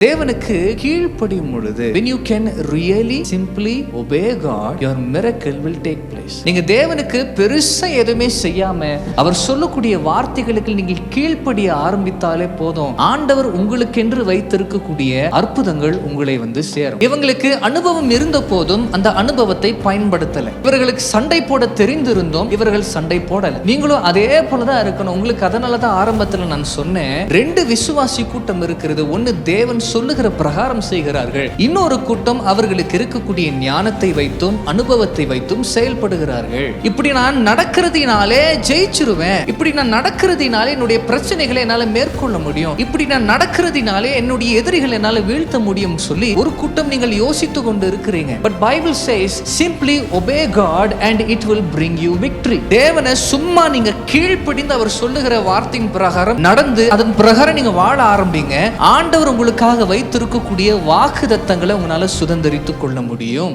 தேவனுக்கு கீழ்ப்படியும் பொழுது when you can really simply obey God, your miracle will take place. நீங்க தேவனுக்கு பெருசா எதுவுமே செய்யாம அவர் சொல்லக்கூடிய வார்த்தைகளுக்கு நீங்கள் கீழ்ப்படிய ஆரம்பித்தாலே போதும், ஆண்டவர் உங்களுக்கென்று வைத்திருக்கக்கூடிய அற்புதங்கள் உங்களை வந்து சேரும். இவங்களுக்கு அனுபவம் இருந்த போதும் அந்த அனுபவத்தை பயன்படுத்தல. இவர்களுக்கு சண்டை போட தெரிந்திருந்தோம், இவர்கள் சண்டை போடல. நீங்களும் அதே போலதான் இருக்கணும். உங்களுக்கு அதனாலதான் ஆரம்பத்துல நான் சொன்னேன், 2 விசுவாசி கூட்டம் இருக்கிறது. ஒன்னு தேவன் சொல்லுகிற பிரகாரம் செய்கிறார்கள், இன்னொரு கூட்டம் அவர்களுக்கு இருக்கக்கூடிய ஞானத்தை வைத்தும் அனுபவத்தை வைத்தும் செயல்படுகிறார்கள். இப்படி நான் நடக்கிறதுனாலே ஜெயிச்சிருவேன், இப்படி நான் நடக்கிறதுனாலே என்னுடைய பிரச்சனைகளை என்னால மேற்கொள்ள முடியும், இப்படி நான் நடக்கிறதுனாலே என்னுடைய எதிரிகளை என்னால வீழ்த்த முடியும் சொல்லி ஒரு கூட்டம் நீங்கள் யோசித்து கொண்டு இருக்கிறீங்க. But Bible chase simply obey God and it will bring you victory. தேவனை சும்மா நீங்க கீழ்ப்படிந்து அவர் சொல்லுகிற வார்த்தையின் பிரகாரம் நடந்து அதன் பிரகாரம் நீங்க வாழ ஆரம்பிங்க. ஆண்டவர் உங்களுக்காக வைத்திருக்கக்கூடிய வாக்குத்தத்தங்களை உங்களால சுதந்தரித்துக் கொள்ள முடியும்.